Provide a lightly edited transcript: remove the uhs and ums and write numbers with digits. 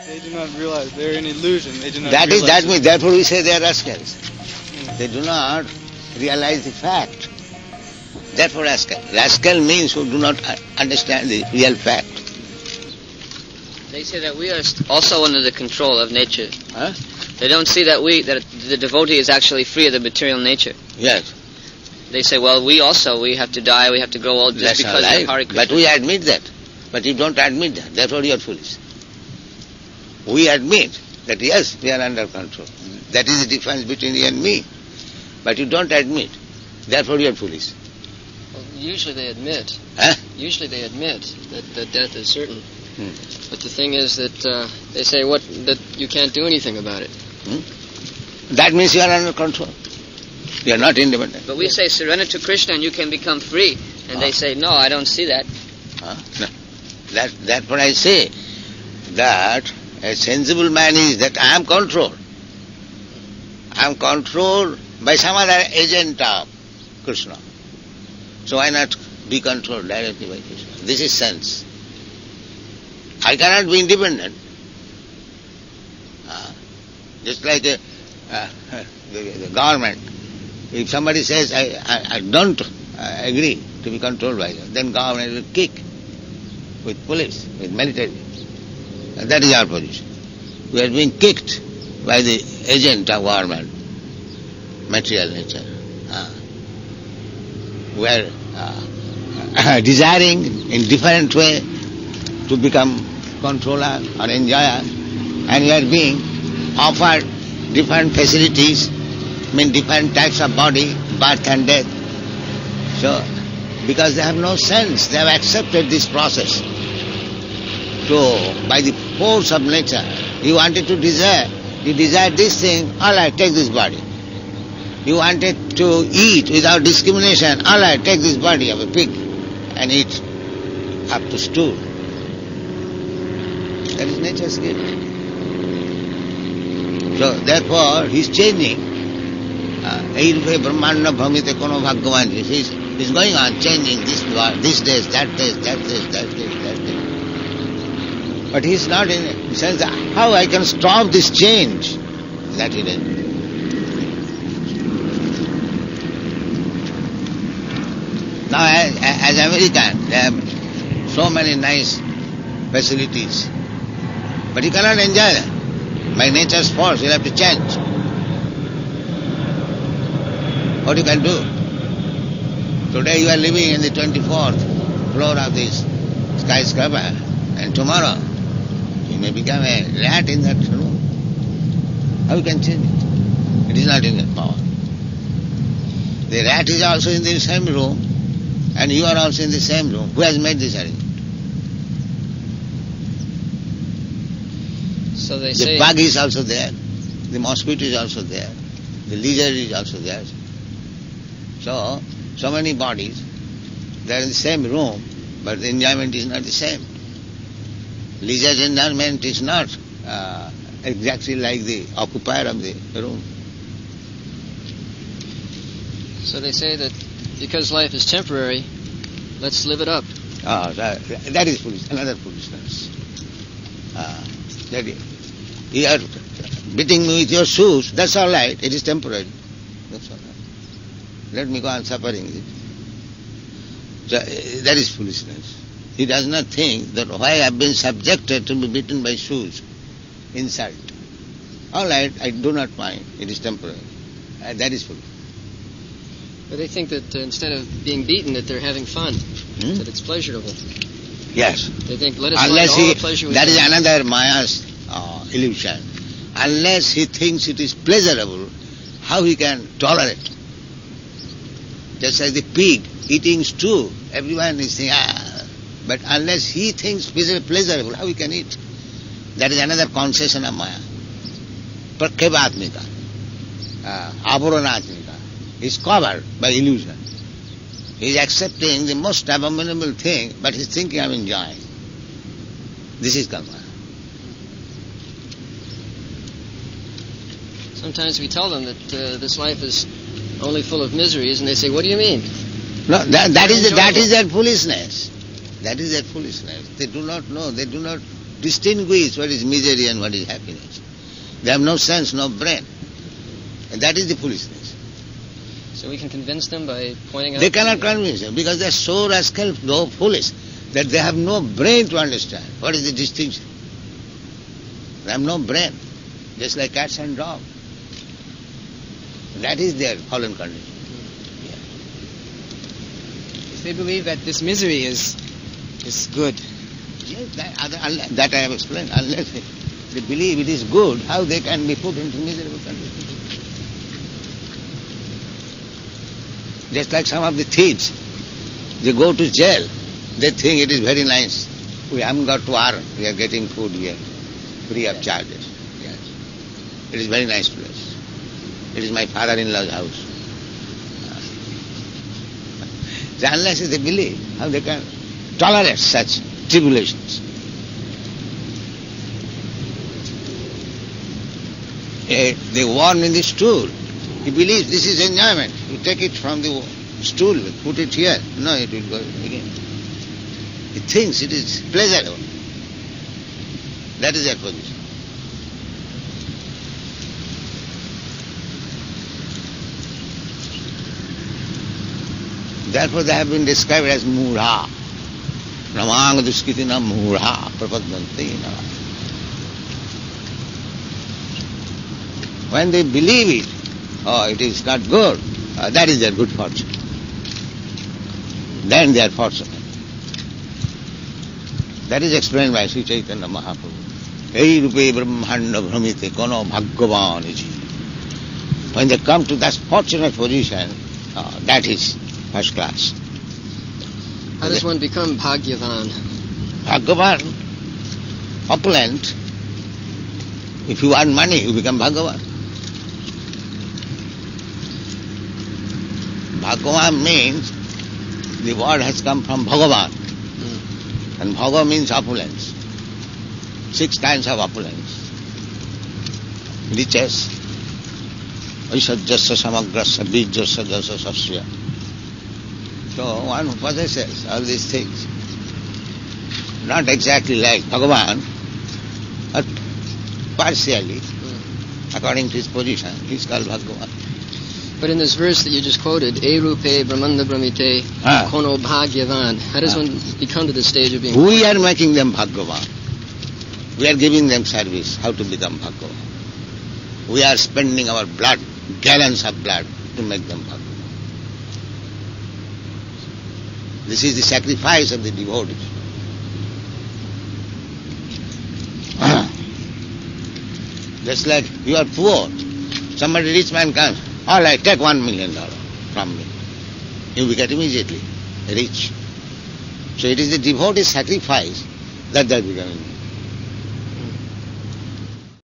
They do not realize they're in illusion. They do not That realize means, therefore we say they are rascals. They do not realize the fact. Therefore rascal. Rascal means who do not understand the real fact. They say that we are also under the control of nature. Huh? They don't see that the devotee is actually free of the material nature. Yes. They say, well, we have to die, we have to grow old just That's because our of life. Hare Krishna. But we admit that. But you don't admit that. Therefore you are foolish. We admit that yes, we are under control. That is the difference between you and me. But you don't admit. Therefore you are foolish. Well, usually they admit. Huh? Usually they admit that death is certain. But the thing is that they say that you can't do anything about it. That means you are under control. You are not independent. But we say surrender to Krishna and you can become free. And they say, no, I don't see that. No. That's what I say. That a sensible man is that I am controlled. I am controlled by some other agent of Krishna. So why not be controlled directly by Krishna? This is sense. I cannot be independent. Just like the government. If somebody says, I don't agree to be controlled by them, then government will kick with police, with military. And that is our position. We are being kicked by the agent of government, material nature. We are desiring in different way to become controller or enjoyer, and we are being offered different facilities, different types of body, birth and death. So, because they have no sense, they have accepted this process. So, by the force of nature, you wanted to desire, you desired this thing, all right, take this body. You wanted to eat without discrimination, all right, take this body of a pig and eat up to stool. That is nature's gift. So, therefore, he is changing. He's going on changing this days, that days, that days, that days, that days. But he's not in it. He says, how I can stop this change? That he did. Now, as American, they have so many nice facilities. But you cannot enjoy them. By nature's force, you'll have to change. What you can do? Today you are living in the 24th floor of this skyscraper, and tomorrow you may become a rat in that room. How you can change it? It is not in your power. The rat is also in the same room, and you are also in the same room. Who has made this arrangement? So they say the bug is also there, the mosquito is also there, the lizard is also there. So many bodies, they are in the same room, but the enjoyment is not the same. Lizard enjoyment is not exactly like the occupier of the room. So they say that because life is temporary, let's live it up. That is foolish, another foolishness. That you are beating me with your shoes, that's all right, it is temporary. That's all right. Let me go on suffering. So, that is foolishness. He does not think that why I have been subjected to be beaten by shoes, insult. All right, I do not mind, it is temporary. That is foolish. But they think that instead of being beaten, that they're having fun, that it's pleasurable. Yes. They think, let us find all the pleasure we that can. is another Maya's illusion. Unless he thinks it is pleasurable, how he can tolerate? Just like the pig eating stew, everyone is saying, but unless he thinks pleasurable, how he can eat? That is another concession of Maya. Prakhevatmika, Avaranatmika, is covered by illusion. He is accepting the most abominable thing, but he is thinking I am enjoying. This is karma. Sometimes we tell them that this life is only full of miseries, and they say, what do you mean? No, that is their foolishness. That is their foolishness. They do not know. They do not distinguish what is misery and what is happiness. They have no sense, no brain. And that is the foolishness. So we can convince them by pointing out... They cannot convince them because they are so rascal, so foolish, that they have no brain to understand what is the distinction. They have no brain, just like cats and dogs. That is their fallen condition. They believe that this misery is good. Yes, that I have explained. Unless they believe it is good, how they can be put into miserable condition? Just like some of the thieves, they go to jail. They think it is very nice. We haven't got to earn. We are getting food here, free of charges. Yes. It is very nice place. It is my father-in-law's house. So unless they believe, how they can tolerate such tribulations? They warn in the stool. He believes this is enjoyment. You take it from the stool, put it here. No, it will go again. He thinks it is pleasurable. That is their position. Therefore they have been described as mudha. Namang duskitina mudha prapadantina. When they believe it, oh, it is not good, that is their good fortune. Then they are fortunate. That is explained by Sri Chaitanya Mahaprabhu. Ei rupe brahmanda bhramite kono bhagavan iji. When they come to that fortunate position, that is first class. How does one become Bhagyavan? Bhagavan, opulent. If you earn money, you become Bhagavan. Bhagavan means the word has come from Bhagavan. And Bhagavan means opulence. 6 kinds of opulence. Riches. Aishajyasya samagrasya bijyasya jasya sasya. So one who possesses all these things, not exactly like Bhagavan, but partially, according to his position, he is called Bhagavan. But in this verse that you just quoted, E rupe brahmanda brahmite kono bhagyavan, how does one become to the stage of being... We are making them Bhagavan. We are giving them service, how to become Bhagavan. We are spending our blood, gallons of blood, to make them Bhagavan. This is the sacrifice of the devotees. Just like you are poor, somebody rich man comes, all right, take $1 million from me. You will get immediately rich. So it is the devotee sacrifice that they are becoming